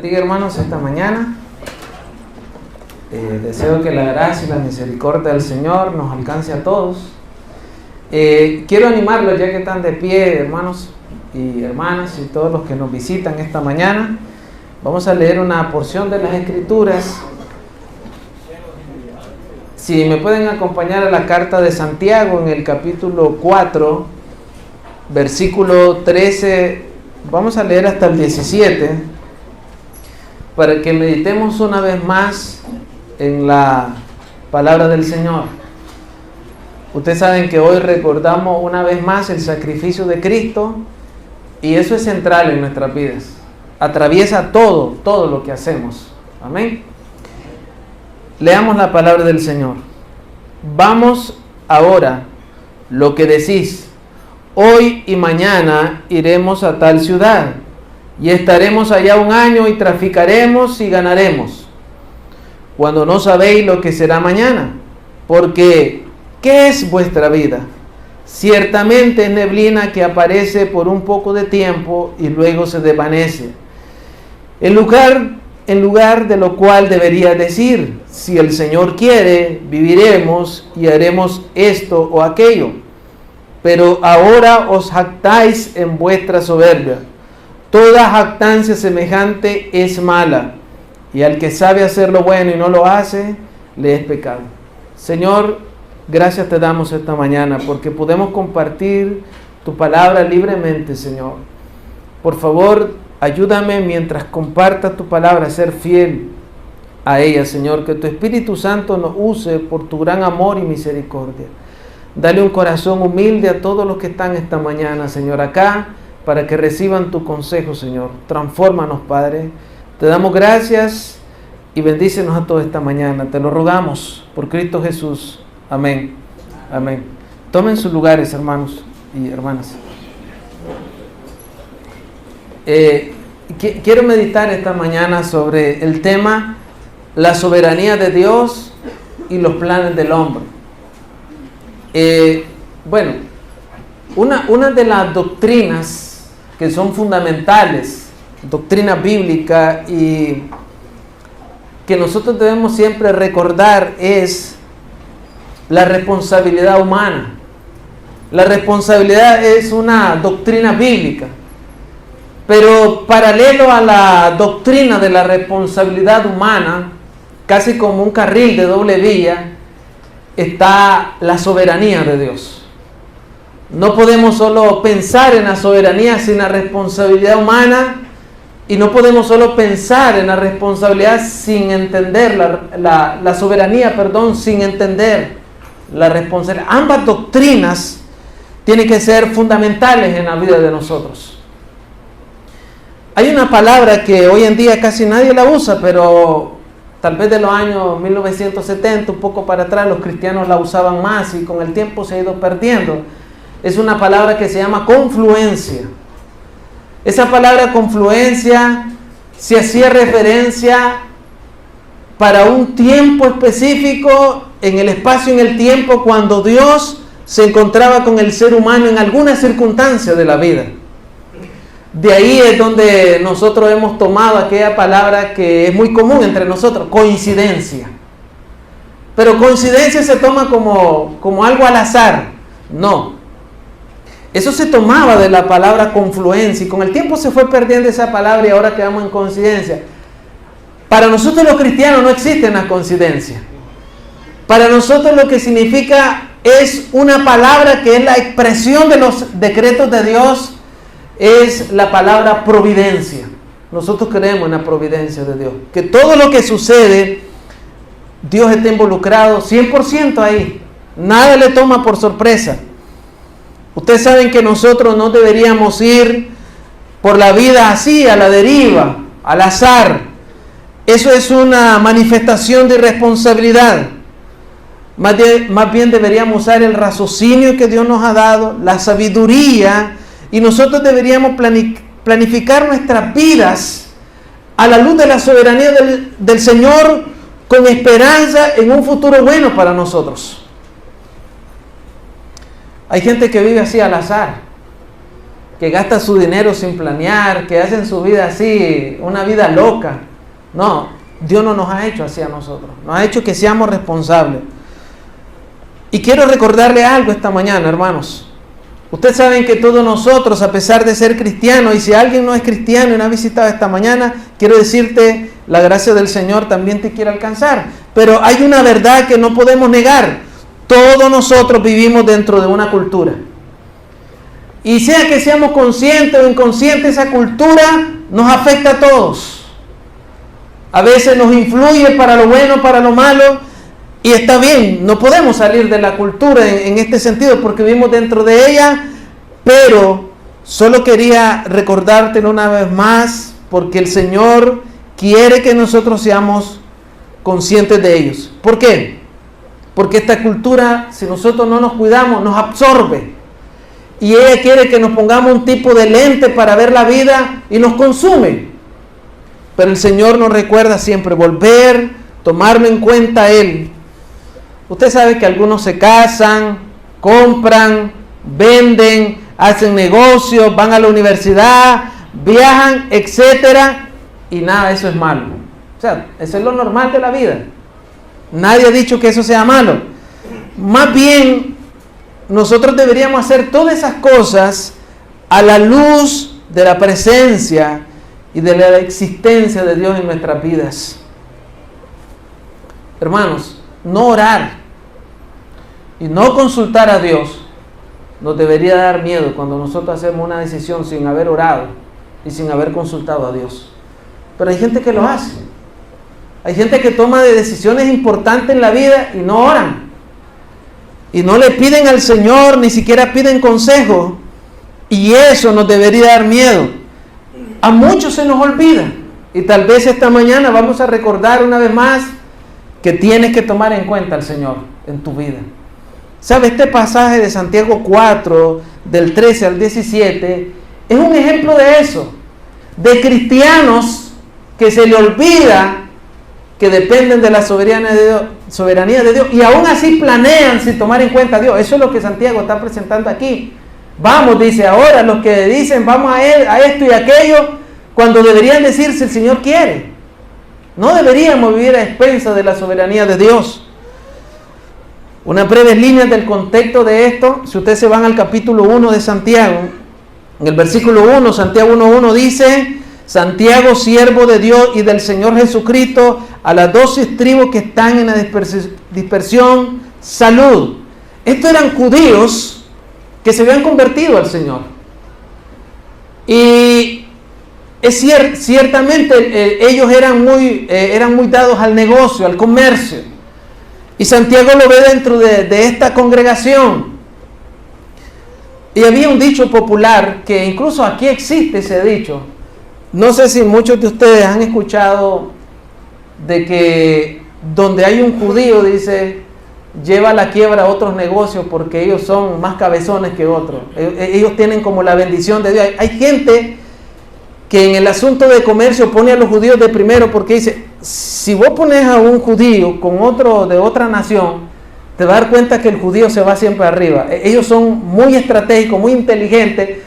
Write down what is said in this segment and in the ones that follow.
bendiga, hermanos, esta mañana. Deseo que la gracia y la misericordia del Señor nos alcance a todos. Quiero animarlos, ya que están de pie, hermanos y hermanas, y todos los que nos visitan esta mañana. Vamos a leer una porción de las Escrituras. Si me pueden acompañar a la carta de Santiago en el capítulo 4, versículo 13, vamos a leer hasta el 17, para que meditemos una vez más en la palabra del Señor. Ustedes saben que hoy recordamos una vez más el sacrificio de Cristo, y eso es central en nuestras vidas. Atraviesa todo lo que hacemos. Amén. Leamos la palabra del Señor. Vamos ahora, lo que decís, hoy y mañana iremos a tal ciudad, y estaremos allá un año, y traficaremos y ganaremos, cuando no sabéis lo que será mañana. Porque, ¿qué es vuestra vida? Ciertamente es neblina que aparece por un poco de tiempo y luego se desvanece. En lugar de lo cual debería decir, si el Señor quiere, viviremos y haremos esto o aquello. Pero ahora os jactáis en vuestra soberbia. Toda jactancia semejante es mala, y al que sabe hacer lo bueno y no lo hace, le es pecado. Señor, gracias te damos esta mañana porque podemos compartir tu palabra libremente, Señor. Por favor, ayúdame mientras compartas tu palabra a ser fiel a ella, Señor. Que tu Espíritu Santo nos use por tu gran amor y misericordia. Dale un corazón humilde a todos los que están esta mañana, Señor, acá, para que reciban tu consejo, Señor. Transfórmanos, Padre. Te damos gracias y bendícenos a todos esta mañana. Te lo rogamos por Cristo Jesús. Amén. Amén. Tomen sus lugares, hermanos y hermanas. Quiero meditar esta mañana sobre el tema la soberanía de Dios y los planes del hombre. Una de las doctrinas que son fundamentales, doctrina bíblica, y que nosotros debemos siempre recordar, es la responsabilidad humana. La responsabilidad es una doctrina bíblica, pero paralelo a la doctrina de la responsabilidad humana, casi como un carril de doble vía, está la soberanía de Dios. No podemos solo pensar en la soberanía sin la responsabilidad humana, y no podemos solo pensar en la responsabilidad sin entender la soberanía, sin entender la responsabilidad. Ambas doctrinas tienen que ser fundamentales en la vida de nosotros. Hay una palabra que hoy en día casi nadie la usa, pero tal vez de los años 1970, un poco para atrás, los cristianos la usaban más y con el tiempo se ha ido perdiendo. Es una palabra que se llama confluencia. Esa palabra confluencia se hacía referencia para un tiempo específico en el espacio y en el tiempo, cuando Dios se encontraba con el ser humano en alguna circunstancia de la vida. De ahí es donde nosotros hemos tomado aquella palabra que es muy común entre nosotros, coincidencia. Pero coincidencia se toma como algo al azar. No. Eso se tomaba de la palabra confluencia, y con el tiempo se fue perdiendo esa palabra y ahora quedamos en coincidencia. Para nosotros los cristianos no existen las coincidencias. Para nosotros lo que significa es una palabra que es la expresión de los decretos de Dios, es la palabra providencia. Nosotros creemos en la providencia de Dios, que todo lo que sucede, Dios está involucrado 100% ahí. Nada le toma por sorpresa. Ustedes saben que nosotros no deberíamos ir por la vida así, a la deriva, al azar. Eso es una manifestación de irresponsabilidad. Más bien deberíamos usar el raciocinio que Dios nos ha dado, la sabiduría, y nosotros deberíamos planificar nuestras vidas a la luz de la soberanía del Señor, con esperanza en un futuro bueno para nosotros. Hay gente que vive así al azar. que gasta su dinero sin planear, que hacen su vida así, una vida loca. No, Dios no nos ha hecho así a nosotros. Nos ha hecho que seamos responsables. Y quiero recordarle algo esta mañana, hermanos. Ustedes saben que todos nosotros, a pesar de ser cristianos, y si alguien no es cristiano y no ha visitado esta mañana, quiero decirte, la gracia del Señor también te quiere alcanzar. Pero hay una verdad que no podemos negar. Todos nosotros vivimos dentro de una cultura. Y sea que seamos conscientes o inconscientes, esa cultura nos afecta a todos. A veces nos influye para lo bueno, para lo malo. Y está bien, no podemos salir de la cultura en este sentido porque vivimos dentro de ella, pero solo quería recordártelo una vez más porque el Señor quiere que nosotros seamos conscientes de ellos. ¿Por qué? Porque esta cultura, si nosotros no nos cuidamos, nos absorbe. Y ella quiere que nos pongamos un tipo de lente para ver la vida y nos consume. Pero el Señor nos recuerda siempre volver, tomarlo en cuenta a Él. Usted sabe que algunos se casan, compran, venden, hacen negocios, van a la universidad, viajan, etcétera, y nada, eso es malo. O sea, eso es lo normal de la vida. Nadie ha dicho que eso sea malo. Más bien, nosotros deberíamos hacer todas esas cosas a la luz de la presencia y de la existencia de Dios en nuestras vidas. Hermanos, no orar y no consultar a Dios nos debería dar miedo cuando nosotros hacemos una decisión sin haber orado y sin haber consultado a Dios. Pero hay gente que lo hace. Hay gente que toma decisiones importantes en la vida y no oran. Y no le piden al Señor, ni siquiera piden consejo. Y eso nos debería dar miedo. A muchos se nos olvida. Y tal vez esta mañana vamos a recordar una vez más que tienes que tomar en cuenta al Señor en tu vida. ¿Sabe? Este pasaje de Santiago 4, del 13 al 17, es un ejemplo de eso. De cristianos que se le olvida que dependen de la soberanía de Dios y aún así planean sin tomar en cuenta a Dios. Eso es lo que Santiago está presentando aquí. Vamos, dice, ahora los que dicen vamos a esto y aquello, cuando deberían decir si el Señor quiere. No deberíamos vivir a expensas de la soberanía de Dios. Unas breves líneas del contexto de esto, si ustedes se van al capítulo 1 de Santiago, en el versículo 1, Santiago 1:1 dice: Santiago, siervo de Dios y del Señor Jesucristo, a las 12 tribus que están en la dispersión, salud. Estos eran judíos que se habían convertido al Señor. Y es ciertamente ellos eran muy dados al negocio, al comercio. Y Santiago lo ve dentro de esta congregación. Y había un dicho popular, que incluso aquí existe ese dicho. No sé si muchos de ustedes han escuchado de que donde hay un judío, dice, lleva a la quiebra a otros negocios porque ellos son más cabezones que otros. Ellos tienen como la bendición de Dios. Hay gente que en el asunto de comercio pone a los judíos de primero porque dice, si vos pones a un judío con otro de otra nación, te vas a dar cuenta que el judío se va siempre arriba. Ellos son muy estratégicos, muy inteligentes,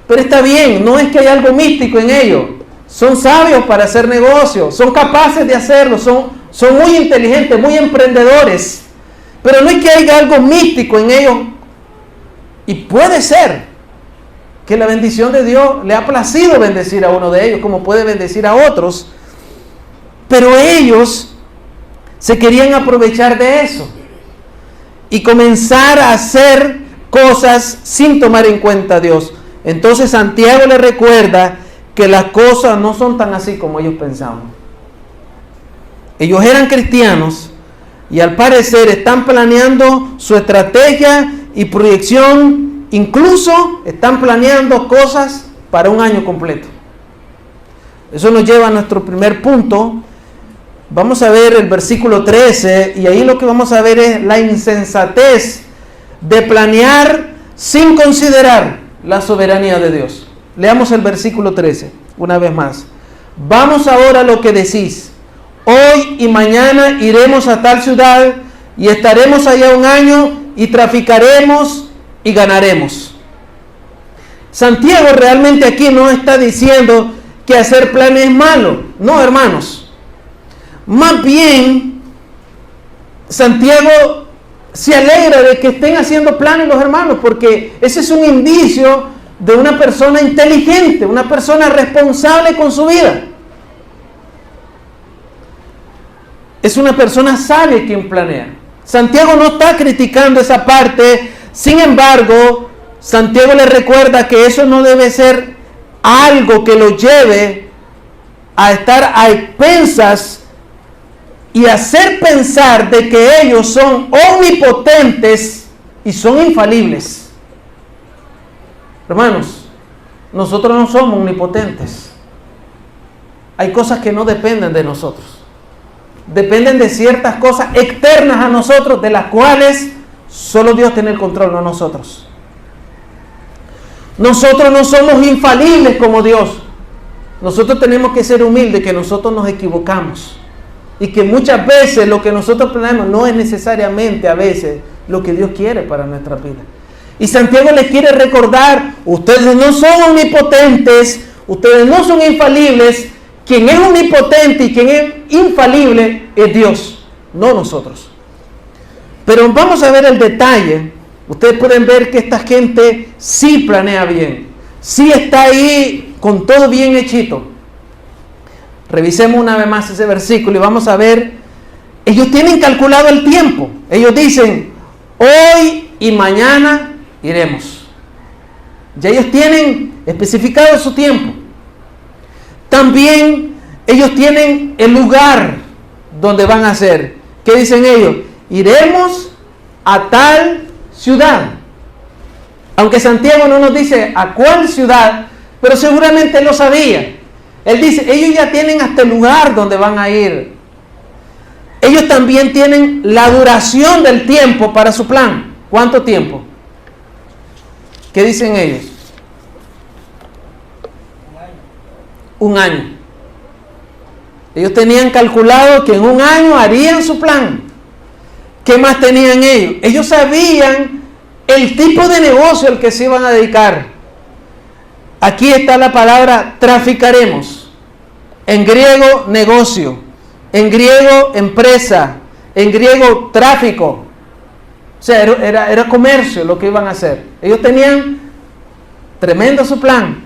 pero está bien, no es que hay algo místico en ellos. Son sabios para hacer negocios, son capaces de hacerlo, son muy inteligentes, muy emprendedores. Pero no es que haya algo místico en ellos. Y puede ser que la bendición de Dios le ha placido bendecir a uno de ellos, como puede bendecir a otros. Pero ellos se querían aprovechar de eso y comenzar a hacer cosas sin tomar en cuenta a Dios. Entonces Santiago le recuerda que las cosas no son tan así como ellos pensaban. Ellos eran cristianos y al parecer están planeando su estrategia y proyección, incluso están planeando cosas para un año completo. Eso nos lleva a nuestro primer punto. Vamos a ver el versículo 13 y ahí lo que vamos a ver es la insensatez de planear sin considerar la soberanía de Dios. Leamos el versículo 13 una vez más. Vamos ahora a lo que decís. Hoy y mañana iremos a tal ciudad y estaremos allá un año y traficaremos y ganaremos. Santiago realmente aquí no está diciendo que hacer planes es malo. No, hermanos. Más bien, Santiago se alegra de que estén haciendo planes los hermanos, porque ese es un indicio de una persona inteligente, una persona responsable con su vida. Es una persona sabia quien planea. Santiago no está criticando esa parte, sin embargo, Santiago le recuerda que eso no debe ser algo que lo lleve a estar a expensas y hacer pensar de que ellos son omnipotentes y son infalibles. Hermanos, nosotros no somos omnipotentes. Hay cosas que no dependen de nosotros. Dependen de ciertas cosas externas a nosotros, de las cuales solo Dios tiene el control, no nosotros. Nosotros no somos infalibles como Dios. Nosotros tenemos que ser humildes, que nosotros nos equivocamos. Y que muchas veces lo que nosotros planeamos no es necesariamente a veces lo que Dios quiere para nuestra vida. Y Santiago les quiere recordar, ustedes no son omnipotentes, ustedes no son infalibles. Quien es omnipotente y quien es infalible es Dios, no nosotros. Pero vamos a ver el detalle. Ustedes pueden ver que esta gente sí planea bien, sí está ahí con todo bien hechito. Revisemos una vez más ese versículo y vamos a ver, ellos tienen calculado el tiempo. Ellos dicen, hoy y mañana iremos. Ya ellos tienen especificado su tiempo. También ellos tienen el lugar donde van a hacer. ¿Qué dicen ellos? Iremos a tal ciudad. Aunque Santiago no nos dice a cuál ciudad, pero seguramente él lo sabía. Él dice, ellos ya tienen hasta el lugar donde van a ir. Ellos también tienen la duración del tiempo para su plan. ¿Cuánto tiempo? ¿Qué dicen ellos? Un año. Ellos tenían calculado que en un año harían su plan. ¿Qué más tenían ellos? Ellos sabían el tipo de negocio al que se iban a dedicar. Aquí está la palabra traficaremos. En griego, negocio. En griego, empresa. En griego, tráfico. O sea, era comercio lo que iban a hacer. Ellos tenían tremendo su plan.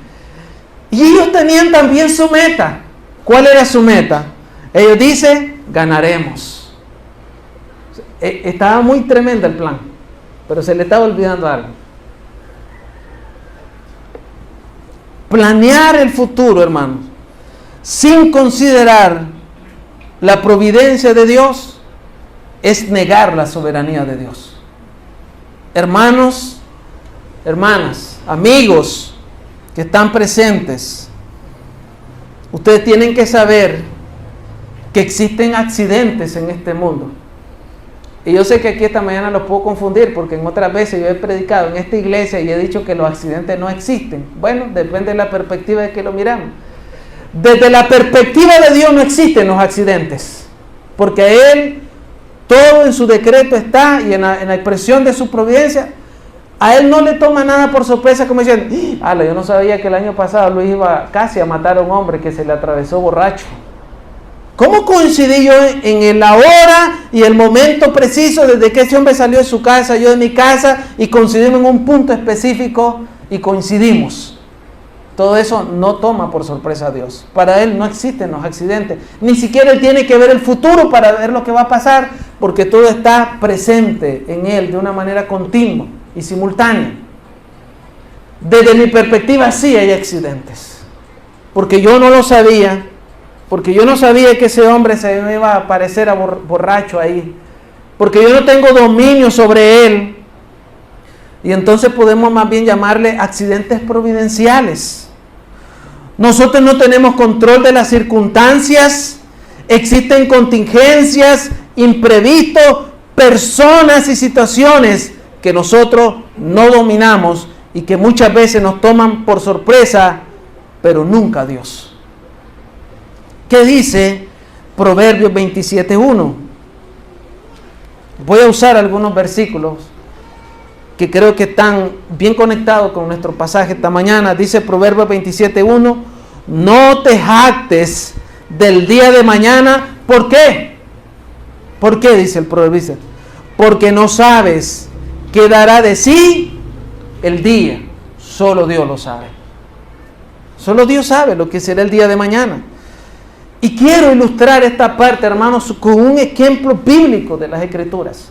Y ellos tenían también su meta. ¿Cuál era su meta? Ellos dicen, ganaremos. Estaba muy tremendo el plan, pero se le estaba olvidando algo. Planear el futuro, hermanos, sin considerar la providencia de Dios, es negar la soberanía de Dios. Hermanos, hermanas, amigos que están presentes, ustedes tienen que saber que existen accidentes en este mundo. Y yo sé que aquí esta mañana los puedo confundir, porque en otras veces yo he predicado en esta iglesia y he dicho que los accidentes no existen. Bueno, depende de la perspectiva de que lo miramos. Desde la perspectiva de Dios no existen los accidentes, porque a Él todo en su decreto está, y en la expresión de su providencia, a Él no le toma nada por sorpresa, como diciendo, yo no sabía que el año pasado Luis iba casi a matar a un hombre que se le atravesó borracho. ¿Cómo coincidí yo en la hora y el momento preciso desde que ese hombre salió de su casa, yo de mi casa, y coincidimos en un punto específico y coincidimos? Todo eso no toma por sorpresa a Dios. Para Él no existen los accidentes. Ni siquiera Él tiene que ver el futuro para ver lo que va a pasar, porque todo está presente en Él de una manera continua y simultánea. Desde mi perspectiva sí hay accidentes, porque yo no lo sabía. Porque yo no sabía que ese hombre se me iba a aparecer borracho ahí. Porque yo no tengo dominio sobre él. Y entonces podemos más bien llamarle accidentes providenciales. Nosotros no tenemos control de las circunstancias. Existen contingencias, imprevistos, personas y situaciones que nosotros no dominamos y que muchas veces nos toman por sorpresa, pero nunca a Dios. ¿Qué dice Proverbios 27:1? Voy a usar algunos versículos que creo que están bien conectados con nuestro pasaje esta mañana. Dice Proverbios 27:1, no te jactes del día de mañana. ¿Por qué? ¿Por qué? Dice el proverbista. Porque no sabes qué dará de sí el día. Solo Dios lo sabe. Solo Dios sabe lo que será el día de mañana. Y quiero ilustrar esta parte, hermanos, con un ejemplo bíblico de las Escrituras.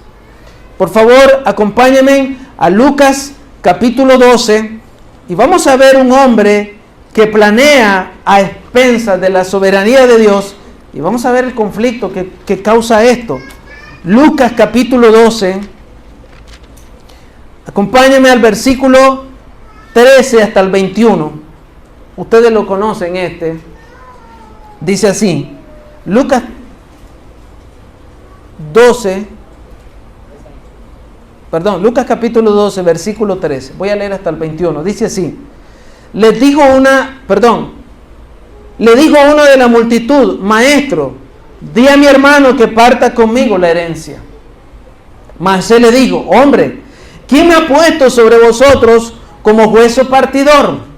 Por favor, acompáñenme a Lucas capítulo 12 y vamos a ver un hombre que planea a expensas de la soberanía de Dios y vamos a ver el conflicto que causa esto. Lucas capítulo 12, acompáñenme al versículo 13 hasta el 21. Ustedes lo conocen Dice así, Lucas 12, capítulo 12, versículo 13. Voy a leer hasta el 21. Dice así, le dijo uno de la multitud, maestro, di a mi hermano que parta conmigo la herencia. Mas él le dijo, hombre, ¿quién me ha puesto sobre vosotros como juez o partidor?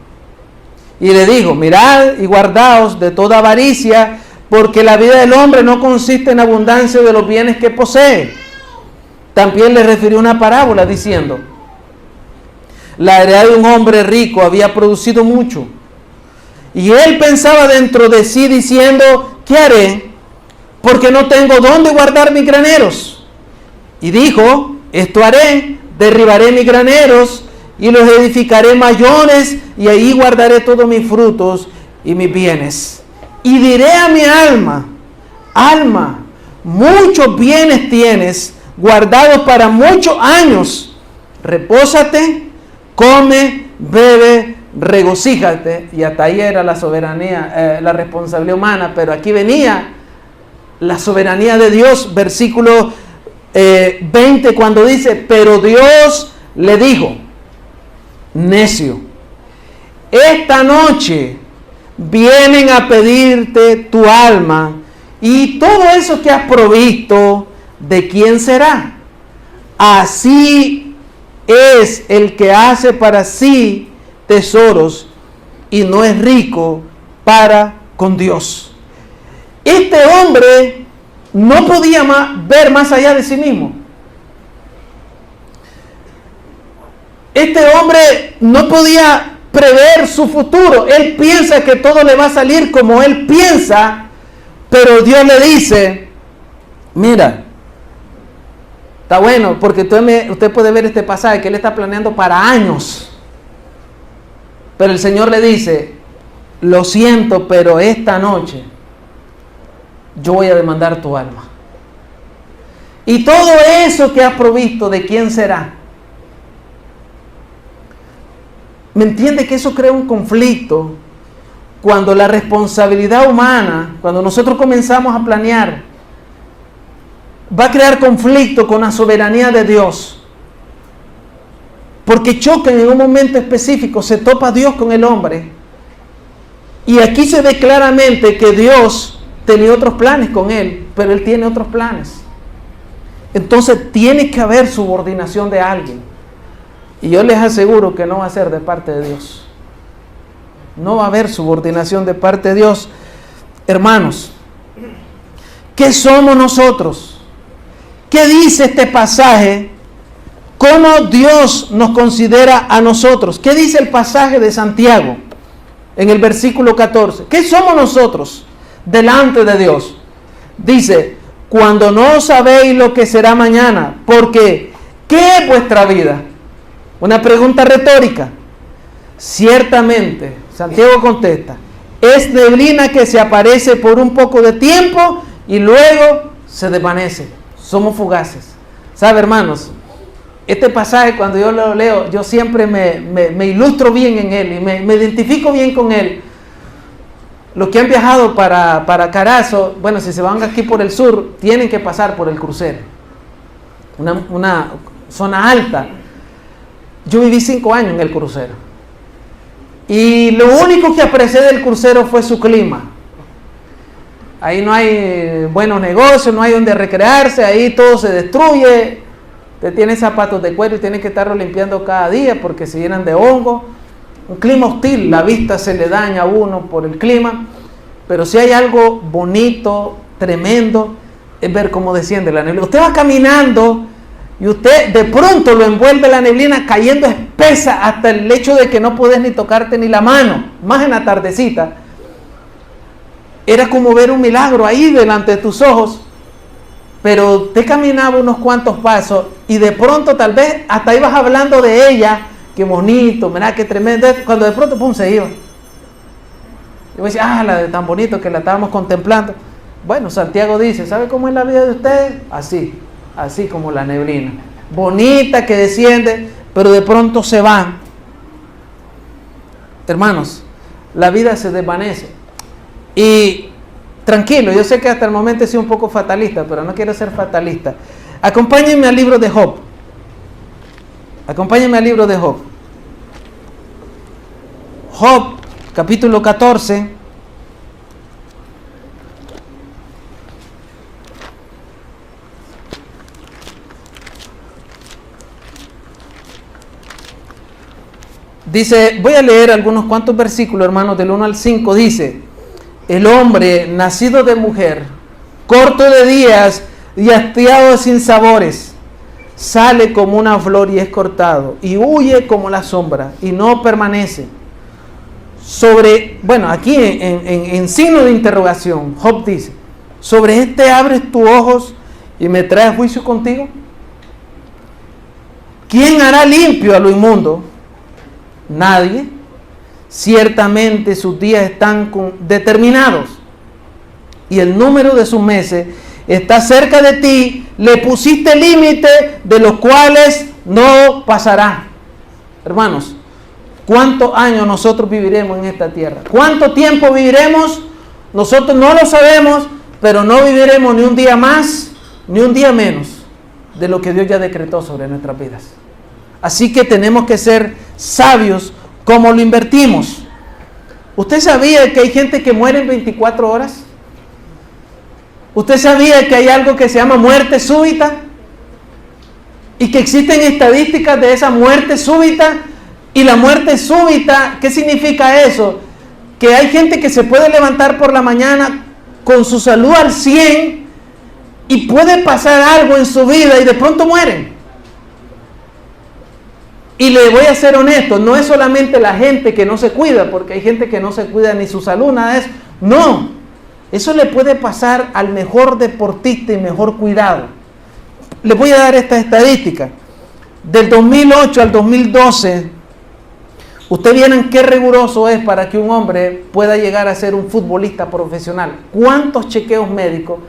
Y le dijo, mirad y guardaos de toda avaricia, porque la vida del hombre no consiste en abundancia de los bienes que posee. También le refirió una parábola diciendo, la heredad de un hombre rico había producido mucho. Y él pensaba dentro de sí diciendo, ¿qué haré? Porque no tengo dónde guardar mis graneros. Y dijo, esto haré, derribaré mis graneros y los edificaré mayores y ahí guardaré todos mis frutos y mis bienes. Y diré a mi alma, alma, muchos bienes tienes guardados para muchos años. Repósate, come, bebe, regocíjate. Y hasta ahí era la soberanía, la responsabilidad humana, pero aquí venía la soberanía de Dios, versículo 20, cuando dice, pero Dios le dijo, necio, esta noche vienen a pedirte tu alma y todo eso que has provisto, ¿de quién será? Así es el que hace para sí tesoros y no es rico para con Dios. Este hombre no podía ver más allá de sí mismo. Este hombre no podía prever su futuro. Él piensa que todo le va a salir como él piensa, pero Dios le dice, mira, está bueno, porque usted puede ver este pasaje que él está planeando para años. Pero el Señor le dice, lo siento, pero esta noche yo voy a demandar tu alma. Y todo eso que has provisto, ¿de quién será? ¿Me entiende que eso crea un conflicto? Cuando la responsabilidad humana, cuando nosotros comenzamos a planear, va a crear conflicto con la soberanía de Dios. Porque chocan en un momento específico, se topa Dios con el hombre. Y aquí se ve claramente que Dios tenía otros planes con él, pero él tiene otros planes. Entonces tiene que haber subordinación de alguien. Y yo les aseguro que no va a ser de parte de Dios. No va a haber subordinación de parte de Dios. Hermanos, ¿qué somos nosotros? ¿Qué dice este pasaje? ¿Cómo Dios nos considera a nosotros? ¿Qué dice el pasaje de Santiago en el versículo 14? ¿Qué somos nosotros delante de Dios? Dice, cuando no sabéis lo que será mañana, porque ¿qué es vuestra vida? Una pregunta retórica. Ciertamente, Santiago contesta, es neblina que se aparece por un poco de tiempo y luego se desvanece. Somos fugaces. ¿Sabe, hermanos? Este pasaje, cuando yo lo leo, yo siempre me ilustro bien en él y me identifico bien con él. Los que han viajado para Carazo, bueno, si se van aquí por el sur, tienen que pasar por el crucero. Una zona alta. Yo viví 5 años en el crucero. Y lo único que aprecié del crucero fue su clima. Ahí no hay buenos negocios, no hay donde recrearse, ahí todo se destruye. Usted tiene zapatos de cuero y tiene que estarlo limpiando cada día porque se llenan de hongo. Un clima hostil, la vista se le daña a uno por el clima. Pero si hay algo bonito, tremendo, es ver cómo desciende la neblina. Usted va caminando y usted de pronto lo envuelve la neblina cayendo espesa hasta el hecho de que no puedes ni tocarte ni la mano, más en la tardecita. Era como ver un milagro ahí delante de tus ojos, pero te caminaba unos cuantos pasos y de pronto tal vez hasta ibas hablando de ella, qué bonito, mirá qué tremendo, cuando de pronto pum, se iba. Y vos decís, la de tan bonito que la estábamos contemplando. Bueno, Santiago dice, ¿sabe cómo es la vida de ustedes? Así como la neblina, bonita que desciende, pero de pronto se va. Hermanos, la vida se desvanece. Y tranquilo, yo sé que hasta el momento he sido un poco fatalista, pero no quiero ser fatalista. Acompáñenme al libro de Job. Acompáñenme al libro de Job. Job, capítulo 14. Dice, voy a leer algunos cuantos versículos, hermanos, del 1 al 5. Dice, el hombre nacido de mujer, corto de días y hastiado de sinsabores, sale como una flor y es cortado, y huye como la sombra, y no permanece. Aquí en signo de interrogación, Job dice, sobre este abres tus ojos y me traes juicio contigo. ¿Quién hará limpio a lo inmundo? Nadie. Ciertamente sus días están determinados y el número de sus meses está cerca de ti. Le pusiste límite de los cuales no pasará. Hermanos, ¿cuántos años nosotros viviremos en esta tierra? ¿Cuánto tiempo viviremos? Nosotros no lo sabemos, pero no viviremos ni un día más ni un día menos de lo que Dios ya decretó sobre nuestras vidas. Así que tenemos que ser sabios como lo invertimos. ¿Usted sabía que hay gente que muere en 24 horas? ¿Usted sabía que hay algo que se llama muerte súbita? Y que existen estadísticas de esa muerte súbita. Y la muerte súbita, ¿qué significa eso? Que hay gente que se puede levantar por la mañana con su salud al 100 y puede pasar algo en su vida y de pronto mueren. Y le voy a ser honesto, no es solamente la gente que no se cuida, porque hay gente que no se cuida ni su salud, nada de eso. No, eso le puede pasar al mejor deportista y mejor cuidado. Le voy a dar esta estadística. Del 2008 al 2012, ustedes vieron qué riguroso es para que un hombre pueda llegar a ser un futbolista profesional. ¿Cuántos chequeos médicos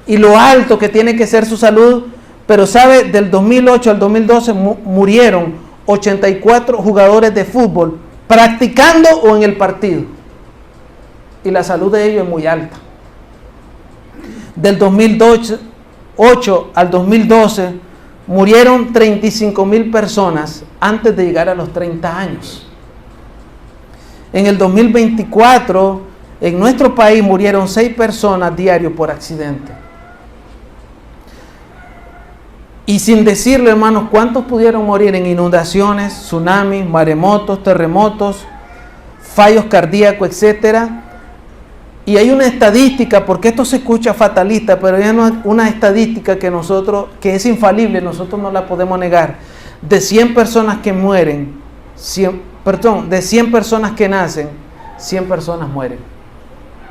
y lo alto que tiene que ser su salud? Pero sabe, del 2008 al 2012 murieron 84 jugadores de fútbol practicando o en el partido. Y la salud de ellos es muy alta. Del 2008 al 2012 murieron 35,000 personas antes de llegar a los 30 años. En el 2024, en nuestro país murieron 6 personas diarios por accidente. Y sin decirle, hermanos, ¿cuántos pudieron morir en inundaciones, tsunamis, maremotos, terremotos, fallos cardíacos, etcétera? Y hay una estadística, porque esto se escucha fatalista, pero hay una estadística que es infalible, nosotros no la podemos negar. De 100 personas que mueren, de 100 personas que nacen, 100 personas mueren.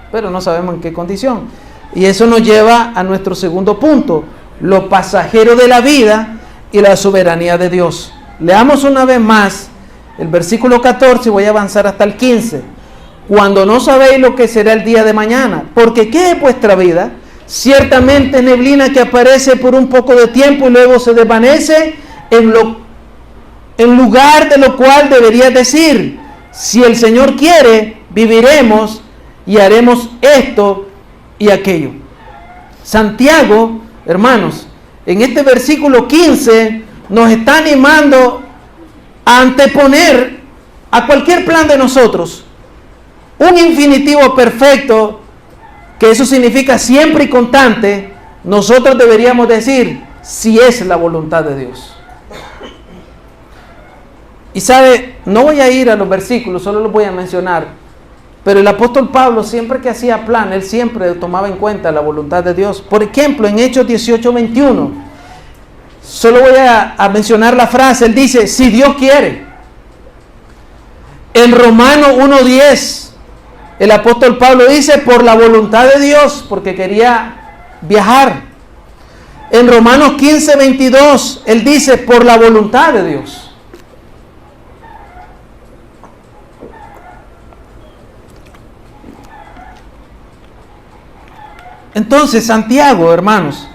Pero no sabemos en qué condición. Y eso nos lleva a nuestro segundo punto: lo pasajero de la vida y la soberanía de Dios. Leamos una vez más el versículo 14, voy a avanzar hasta el 15. Cuando no sabéis lo que será el día de mañana, porque ¿qué es vuestra vida? Ciertamente es neblina que aparece por un poco de tiempo y luego se desvanece, en lugar de lo cual deberías decir, si el Señor quiere, viviremos y haremos esto y aquello. Santiago, hermanos, en este versículo 15 nos está animando a anteponer a cualquier plan de nosotros un infinitivo perfecto, que eso significa siempre y constante. Nosotros deberíamos decir, si es la voluntad de Dios. Y sabe, no voy a ir a los versículos, solo los voy a mencionar, pero el apóstol Pablo siempre que hacía plan, él siempre tomaba en cuenta la voluntad de Dios. Por ejemplo, en Hechos 18:21, solo voy a mencionar la frase, él dice, si Dios quiere. En Romanos 1:10, el apóstol Pablo dice, por la voluntad de Dios, porque quería viajar. En Romanos 15:22, él dice, por la voluntad de Dios. Entonces, Santiago, hermanos,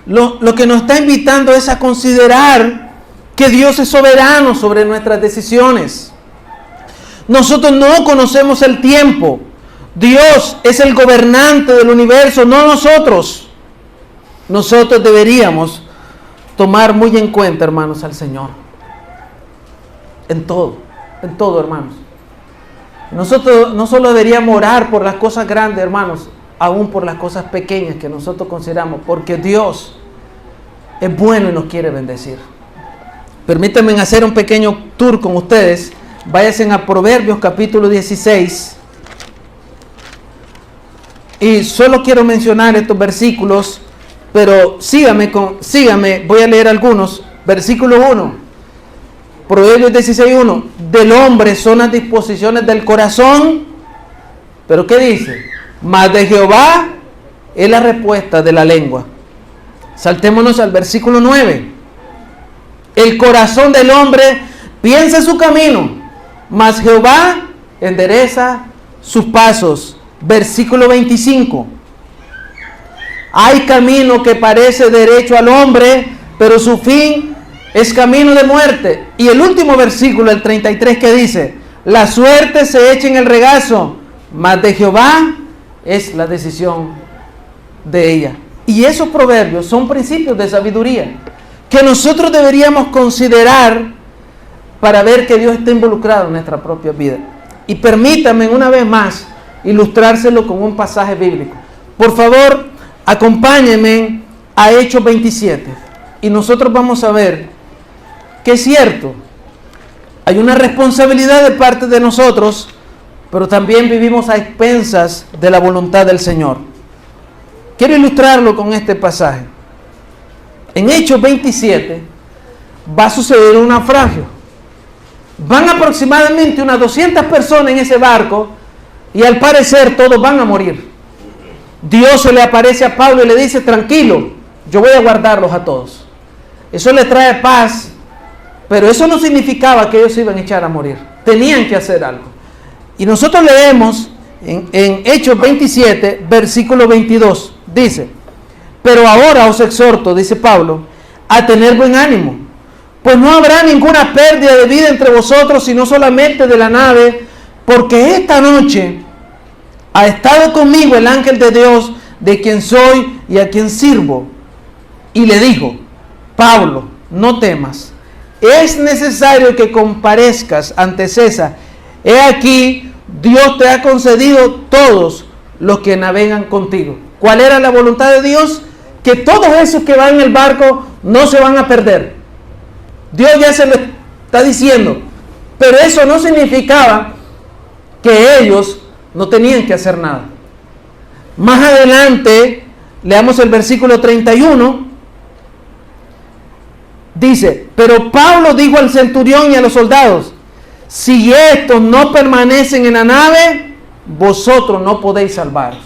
lo que nos está invitando es a considerar que Dios es soberano sobre nuestras decisiones. Nosotros no conocemos el tiempo. Dios es el gobernante del universo, no nosotros. Nosotros deberíamos tomar muy en cuenta, hermanos, al Señor. En todo, hermanos. Nosotros no solo deberíamos orar por las cosas grandes, hermanos, aún por las cosas pequeñas que nosotros consideramos, porque Dios es bueno y nos quiere bendecir. Permítanme hacer un pequeño tour con ustedes. Váyanse a Proverbios capítulo 16. Y solo quiero mencionar estos versículos, pero sígame, voy a leer algunos. Versículo 1. Proverbios 16:1. Del hombre son las disposiciones del corazón. ¿Pero qué dice? Mas de Jehová es la respuesta de la lengua. Saltémonos al versículo 9. El corazón del hombre piensa su camino, mas Jehová endereza sus pasos. Versículo 25. Hay camino que parece derecho al hombre, pero su fin es camino de muerte. Y el último versículo, el 33, que dice, la suerte se echa en el regazo, mas de Jehová es la decisión de ella. Y esos proverbios son principios de sabiduría que nosotros deberíamos considerar para ver que Dios está involucrado en nuestra propia vida. Y permítanme una vez más ilustrárselo con un pasaje bíblico. Por favor, acompáñenme a Hechos 27. Y nosotros vamos a ver que es cierto, hay una responsabilidad de parte de nosotros, pero también vivimos a expensas de la voluntad del Señor. Quiero ilustrarlo con este pasaje. En Hechos 27 va a suceder un naufragio. Van aproximadamente unas 200 personas en ese barco y al parecer todos van a morir. Dios se le aparece a Pablo y le dice, tranquilo, yo voy a guardarlos a todos. Eso le trae paz, pero eso no significaba que ellos se iban a echar a morir. Tenían que hacer algo. Y nosotros leemos en Hechos 27, versículo 22, dice, pero ahora os exhorto, dice Pablo, a tener buen ánimo, pues no habrá ninguna pérdida de vida entre vosotros, sino solamente de la nave, porque esta noche ha estado conmigo el ángel de Dios, de quien soy y a quien sirvo. Y le dijo, Pablo, no temas, es necesario que comparezcas ante César. He aquí, Dios te ha concedido todos los que navegan contigo. ¿Cuál era la voluntad de Dios? Que todos esos que van en el barco no se van a perder. Dios ya se lo está diciendo. Pero eso no significaba que ellos no tenían que hacer nada. Más adelante, leamos el versículo 31. Dice, pero Pablo dijo al centurión y a los soldados, si estos no permanecen en la nave, vosotros no podéis salvaros.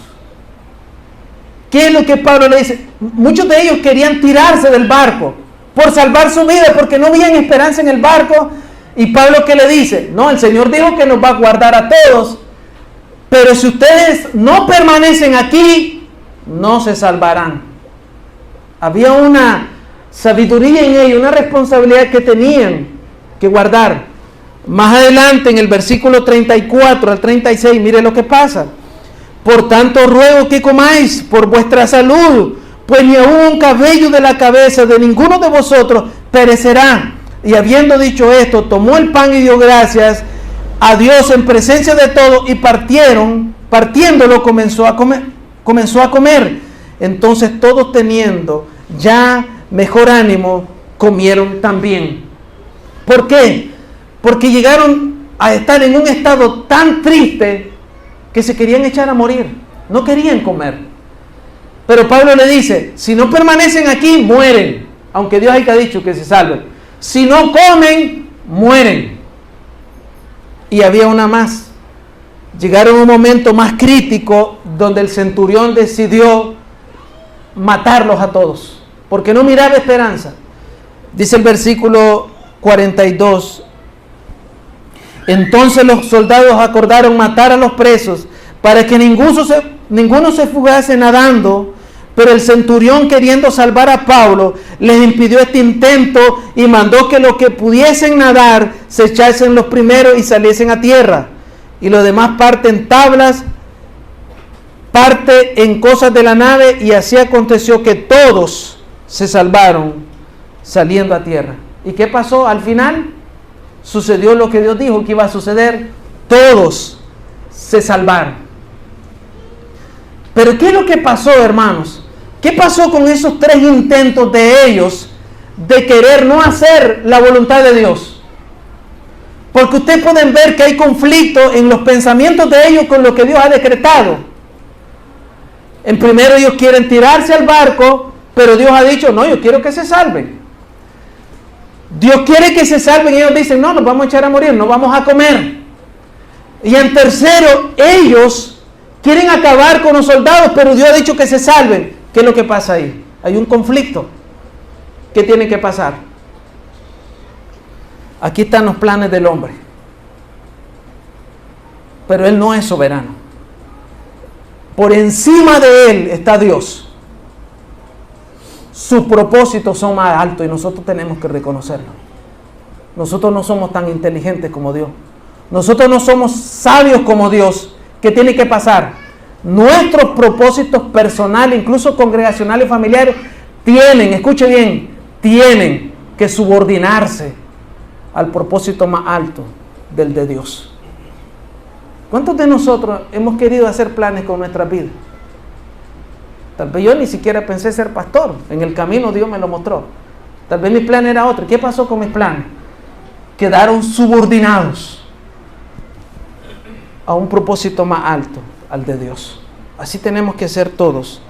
¿Qué es lo que Pablo le dice? Muchos de ellos querían tirarse del barco por salvar su vida, porque no veían esperanza en el barco. Y Pablo, ¿qué le dice? No, el Señor dijo que nos va a guardar a todos, pero si ustedes no permanecen aquí, no se salvarán. Había una sabiduría en ellos, una responsabilidad que tenían que guardar. Más adelante, en el versículo 34 al 36, mire lo que pasa. Por tanto, ruego que comáis por vuestra salud, pues ni aun un cabello de la cabeza de ninguno de vosotros perecerá. Y habiendo dicho esto, tomó el pan y dio gracias a Dios en presencia de todos, y partiéndolo comenzó a comer. Entonces todos, teniendo ya mejor ánimo, comieron también. ¿Por qué? Porque llegaron a estar en un estado tan triste que se querían echar a morir. No querían comer. Pero Pablo le dice, si no permanecen aquí, mueren. Aunque Dios haya dicho que se salven. Si no comen, mueren. Y había una más. Llegaron a un momento más crítico donde el centurión decidió matarlos a todos, porque no miraba esperanza. Dice el versículo 42, entonces los soldados acordaron matar a los presos para que ninguno se fugase nadando, pero el centurión, queriendo salvar a Pablo, les impidió este intento y mandó que los que pudiesen nadar se echasen los primeros y saliesen a tierra, y los demás parten tablas, parte en cosas de la nave, y así aconteció que todos se salvaron saliendo a tierra. ¿Y qué pasó? Al final sucedió lo que Dios dijo que iba a suceder. Todos se salvaron. Pero ¿qué es lo que pasó, hermanos? ¿Qué pasó con esos 3 intentos de ellos de querer no hacer la voluntad de Dios? Porque ustedes pueden ver que hay conflicto en los pensamientos de ellos con lo que Dios ha decretado. En primero ellos quieren tirarse al barco, pero Dios ha dicho, no, yo quiero que se salven. Dios quiere que se salven y ellos dicen, no, nos vamos a echar a morir, no vamos a comer. Y en tercero, ellos quieren acabar con los soldados, pero Dios ha dicho que se salven. ¿Qué es lo que pasa ahí? Hay un conflicto. ¿Qué tiene que pasar? Aquí están los planes del hombre. Pero Él no es soberano. Por encima de Él está Dios. Sus propósitos son más altos y nosotros tenemos que reconocerlo. Nosotros no somos tan inteligentes como Dios. Nosotros no somos sabios como Dios. ¿Qué tiene que pasar? Nuestros propósitos personales, incluso congregacionales y familiares, escuche bien, tienen que subordinarse al propósito más alto del de Dios. ¿Cuántos de nosotros hemos querido hacer planes con nuestras vidas? Tal vez yo ni siquiera pensé ser pastor. En el camino Dios me lo mostró. Tal vez mi plan era otro. ¿Qué pasó con mis planes? Quedaron subordinados a un propósito más alto, al de Dios. Así tenemos que ser todos.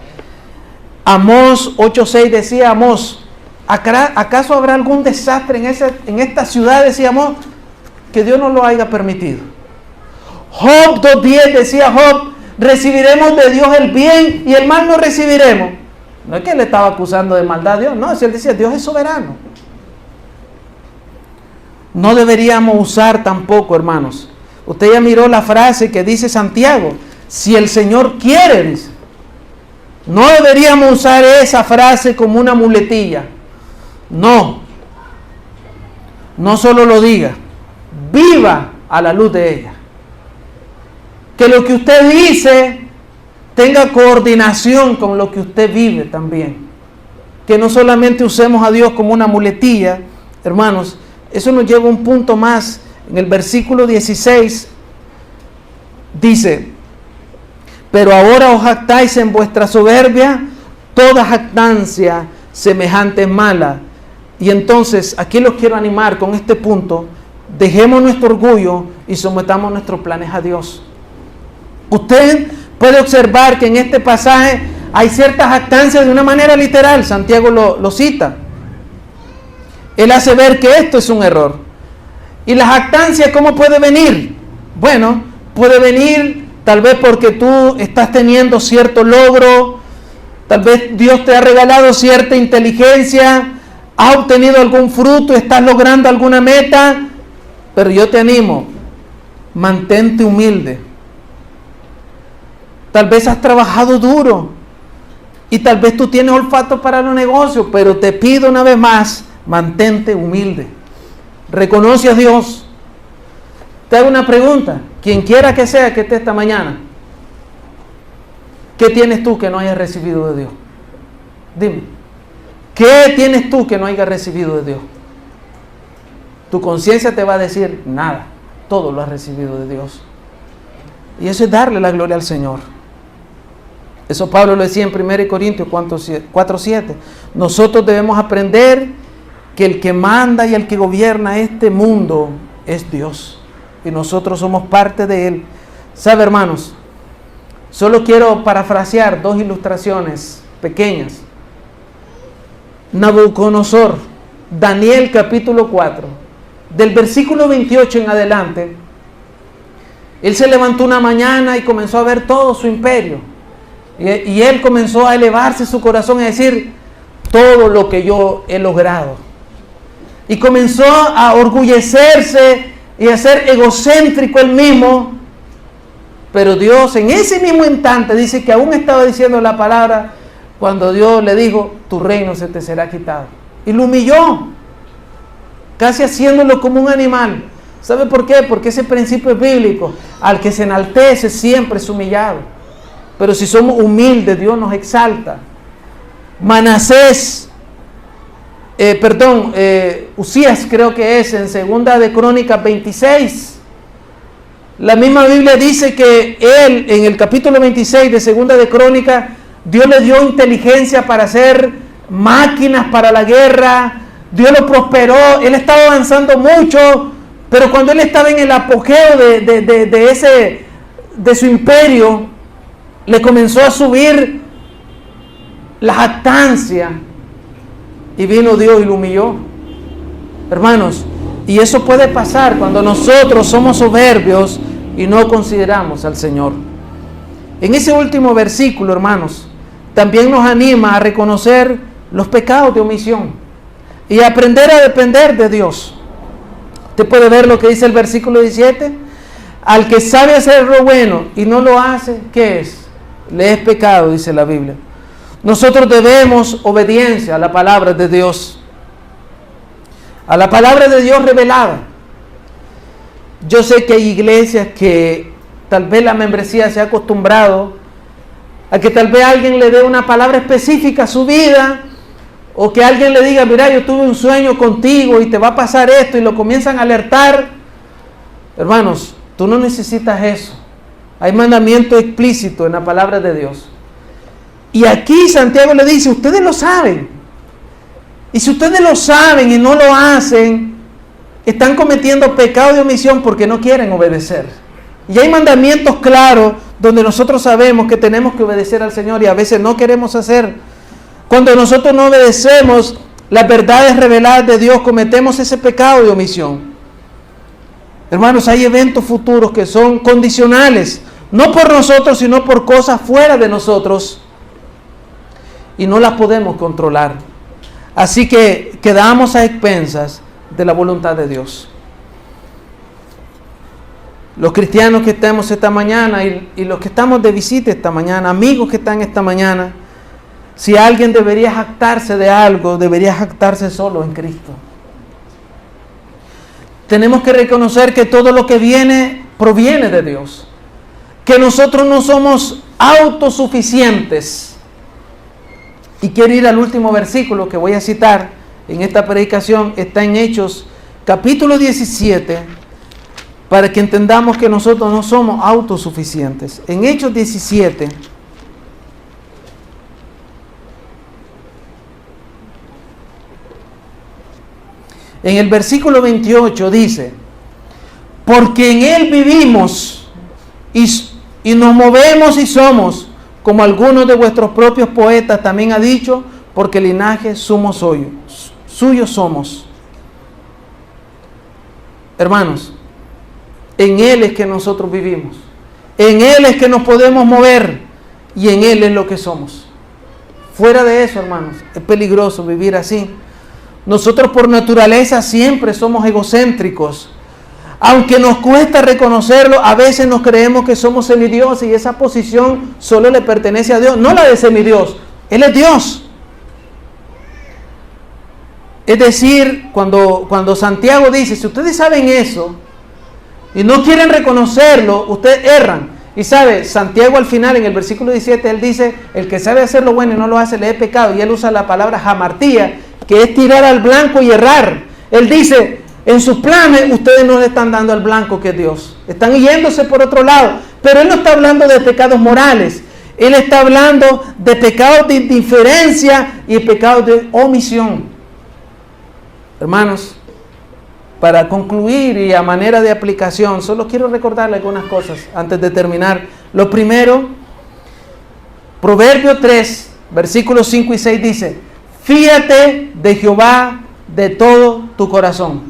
Amós 8:6 decía Amós, ¿acaso habrá algún desastre en esta ciudad? Decía Amós, que Dios no lo haya permitido. Job 2:10 decía Job, recibiremos de Dios el bien y el mal no recibiremos. No es que él estaba acusando de maldad a Dios, no, si él decía, Dios es soberano. No deberíamos usar tampoco, hermanos. Usted ya miró la frase que dice Santiago, si el Señor quiere, dice. No deberíamos usar esa frase como una muletilla. No. No solo lo diga, viva a la luz de ella. Que lo que usted dice tenga coordinación con lo que usted vive también. Que no solamente usemos a Dios como una muletilla, hermanos. Eso nos lleva a un punto más. En el versículo 16 dice, pero ahora os jactáis en vuestra soberbia, toda jactancia semejante es mala. Y entonces, aquí los quiero animar con este punto, dejemos nuestro orgullo y sometamos nuestros planes a Dios. Usted puede observar que en este pasaje hay ciertas jactancias de una manera literal, Santiago lo cita. Él hace ver que esto es un error. ¿Y la jactancia cómo puede venir? Bueno, puede venir tal vez porque tú estás teniendo cierto logro, tal vez Dios te ha regalado cierta inteligencia, has obtenido algún fruto, estás logrando alguna meta, pero yo te animo, mantente humilde. Tal vez has trabajado duro y tal vez tú tienes olfato para los negocios, pero te pido una vez más, mantente humilde. Reconoce a Dios. Te hago una pregunta, quien quiera que sea que esté esta mañana, ¿qué tienes tú que no hayas recibido de Dios? Dime, ¿qué tienes tú que no hayas recibido de Dios? Tu conciencia te va a decir, nada, todo lo has recibido de Dios. Y eso es darle la gloria al Señor. Eso Pablo lo decía en 1 Corintios 4:7. Nosotros debemos aprender que el que manda y el que gobierna este mundo es Dios. Y nosotros somos parte de Él. ¿Sabe, hermanos? Solo quiero parafrasear 2 ilustraciones pequeñas. Nabucodonosor, Daniel capítulo 4, del versículo 28 en adelante, él se levantó una mañana y comenzó a ver todo su imperio. Y él comenzó a elevarse su corazón y a decir, todo lo que yo he logrado. Y comenzó a orgullecerse y a ser egocéntrico él mismo. Pero Dios en ese mismo instante dice que aún estaba diciendo la palabra cuando Dios le dijo, tu reino se te será quitado. Y lo humilló, casi haciéndolo como un animal. ¿Sabe por qué? Porque ese principio es bíblico. Al que se enaltece siempre es humillado. Pero si somos humildes, Dios nos exalta. Usías creo que es en 2 de Crónicas 26. La misma Biblia dice que él, en el capítulo 26 de 2 de Crónicas, Dios le dio inteligencia para hacer máquinas para la guerra. Dios lo prosperó. Él estaba avanzando mucho, pero cuando él estaba en el apogeo de su imperio, le comenzó a subir la jactancia y vino Dios y lo humilló. Hermanos, y eso puede pasar cuando nosotros somos soberbios y no consideramos al Señor. En ese último versículo, hermanos, también nos anima a reconocer los pecados de omisión y a aprender a depender de Dios. Usted puede ver lo que dice el versículo 17. Al que sabe hacer lo bueno y no lo hace, ¿qué es? Le es pecado, dice la Biblia. Nosotros debemos obediencia a la palabra de Dios, a la palabra de Dios revelada. Yo sé que hay iglesias que tal vez la membresía se ha acostumbrado a que tal vez alguien le dé una palabra específica a su vida, o que alguien le diga, mira, yo tuve un sueño contigo y te va a pasar esto, y lo comienzan a alertar. Hermanos, tú no necesitas eso. Hay mandamiento explícito en la palabra de Dios. Y aquí Santiago le dice, ustedes lo saben. Y si ustedes lo saben y no lo hacen, están cometiendo pecado de omisión porque no quieren obedecer. Y hay mandamientos claros donde nosotros sabemos que tenemos que obedecer al Señor y a veces no queremos hacer. Cuando nosotros no obedecemos las verdades reveladas de Dios, cometemos ese pecado de omisión. Hermanos, hay eventos futuros que son condicionales, no por nosotros, sino por cosas fuera de nosotros, y no las podemos controlar. Así que quedamos a expensas de la voluntad de Dios. Los cristianos que estamos esta mañana y los que estamos de visita esta mañana, amigos que están esta mañana, si alguien debería jactarse de algo, debería jactarse solo en Cristo. Tenemos que reconocer que todo lo que viene proviene de Dios, que nosotros no somos autosuficientes. Y quiero ir al último versículo que voy a citar en esta predicación, está en Hechos capítulo 17, para que entendamos que nosotros no somos autosuficientes. En Hechos 17, en el versículo 28 dice, porque en Él vivimos y nos movemos y somos, como algunos de vuestros propios poetas también ha dicho, porque linaje somos suyos somos. Hermanos, en Él es que nosotros vivimos, en Él es que nos podemos mover y en Él es lo que somos. Fuera de eso, hermanos, es peligroso vivir así. Nosotros por naturaleza siempre somos egocéntricos. Aunque nos cuesta reconocerlo, a veces nos creemos que somos semidioses y esa posición solo le pertenece a Dios. No la de semidios, Él es Dios. Es decir, cuando Santiago dice, si ustedes saben eso y no quieren reconocerlo, ustedes erran. Y sabe, Santiago al final en el versículo 17, él dice, el que sabe hacer lo bueno y no lo hace le es pecado. Y él usa la palabra jamartía, que es tirar al blanco y errar. Él dice, en sus planes ustedes no le están dando al blanco que es Dios. Están yéndose por otro lado. Pero Él no está hablando de pecados morales. Él está hablando de pecados de indiferencia y pecados de omisión. Hermanos, para concluir y a manera de aplicación, solo quiero recordarle algunas cosas antes de terminar. Lo primero, Proverbio 3, versículos 5 y 6 dice: fíate de Jehová de todo tu corazón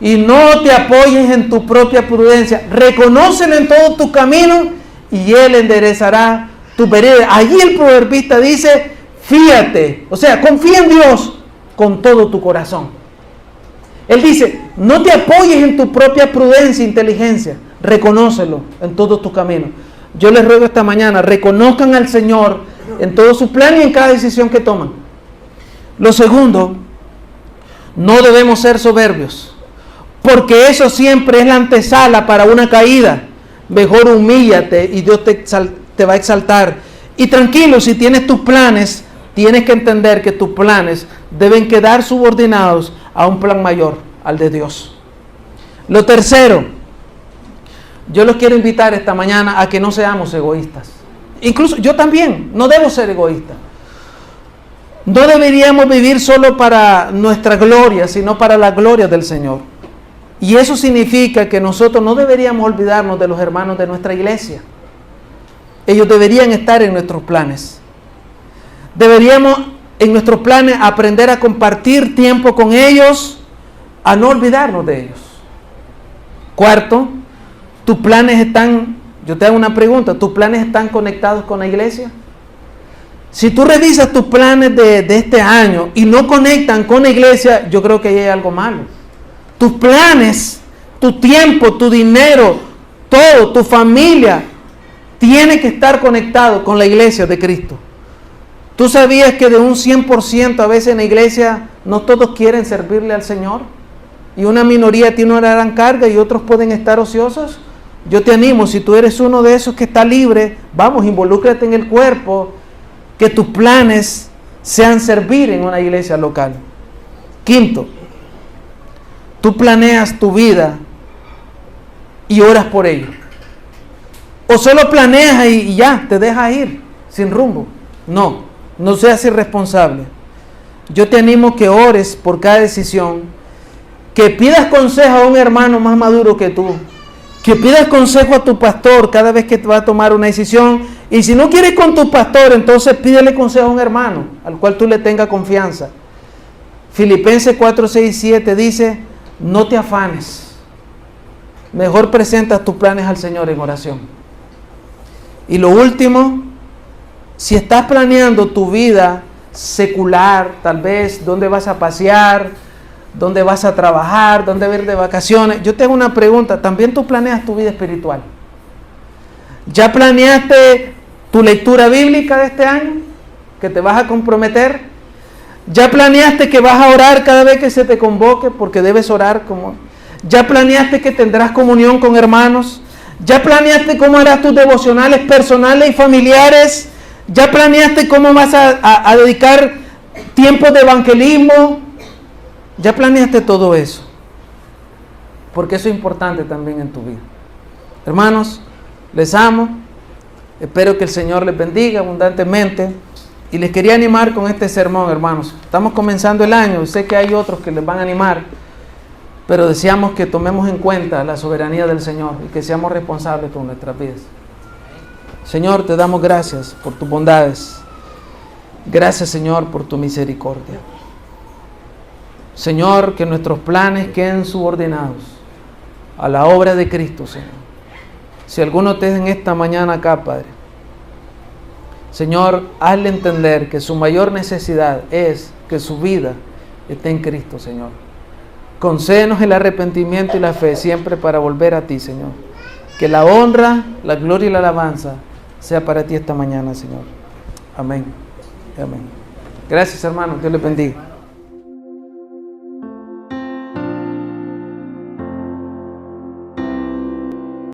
y no te apoyes en tu propia prudencia. Reconócelo en todos tus caminos y Él enderezará tu vereda. Allí el proverbista dice: fíate, o sea, confía en Dios con todo tu corazón. Él dice: no te apoyes en tu propia prudencia e inteligencia, reconócelo en todos tus caminos. Yo les ruego esta mañana, reconozcan al Señor en todo su plan y en cada decisión que toman. Lo segundo, no debemos ser soberbios, porque eso siempre es la antesala para una caída. Mejor humíllate y Dios te va a exaltar. Y tranquilo, si tienes tus planes, tienes que entender que tus planes deben quedar subordinados a un plan mayor, al de Dios. Lo tercero, yo los quiero invitar esta mañana a que no seamos egoístas. Incluso yo también, no debo ser egoísta. No deberíamos vivir solo para nuestra gloria, sino para la gloria del Señor. Y eso significa que nosotros no deberíamos olvidarnos de los hermanos de nuestra iglesia. Ellos deberían estar en nuestros planes. Deberíamos en nuestros planes aprender a compartir tiempo con ellos, a no olvidarnos de ellos. Cuarto, tus planes están, yo te hago una pregunta, ¿tus planes están conectados con la iglesia? Si tú revisas tus planes de este año y no conectan con la iglesia, yo creo que ahí hay algo malo. Tus planes, tu tiempo, tu dinero, todo, tu familia, tiene que estar conectado con la iglesia de Cristo. ¿Tú sabías que de un 100% a veces en la iglesia no todos quieren servirle al Señor? Y una minoría tiene una gran carga y otros pueden estar ociosos. Yo te animo, si tú eres uno de esos que está libre, vamos, involúcrate en el cuerpo, que tus planes sean servir en una iglesia local. Quinto, tú planeas tu vida y oras por ello. O solo planeas y ya, te dejas ir sin rumbo. No seas irresponsable. Yo te animo que ores por cada decisión, que pidas consejo a un hermano más maduro que tú, que pidas consejo a tu pastor cada vez que te va a tomar una decisión. Y si no quieres con tu pastor, entonces pídele consejo a un hermano al cual tú le tengas confianza. Filipenses 4, 6 y 7 dice: no te afanes, mejor presentas tus planes al Señor en oración. Y lo último, si estás planeando tu vida secular, tal vez dónde vas a pasear, dónde vas a trabajar, dónde ir de vacaciones, yo te hago una pregunta: ¿también tú planeas tu vida espiritual? ¿Ya planeaste tu lectura bíblica de este año? ¿Que te vas a comprometer? ¿Ya planeaste que vas a orar cada vez que se te convoque? Porque debes orar como... ¿Ya planeaste que tendrás comunión con hermanos? ¿Ya planeaste cómo harás tus devocionales personales y familiares? ¿Ya planeaste cómo vas a dedicar tiempos de evangelismo? ¿Ya planeaste todo eso? Porque eso es importante también en tu vida. Hermanos, les amo. Espero que el Señor les bendiga abundantemente. Y les quería animar con este sermón, hermanos. Estamos comenzando el año y sé que hay otros que les van a animar, pero deseamos que tomemos en cuenta la soberanía del Señor y que seamos responsables con nuestras vidas. Señor, te damos gracias por tus bondades. Gracias, Señor, por tu misericordia. Señor, que nuestros planes queden subordinados a la obra de Cristo, Señor. Si alguno te es en esta mañana acá, Padre, Señor, hazle entender que su mayor necesidad es que su vida esté en Cristo, Señor. Concédenos el arrepentimiento y la fe siempre para volver a ti, Señor. Que la honra, la gloria y la alabanza sea para ti esta mañana, Señor. Amén. Amén. Gracias, hermanos. Dios les bendiga.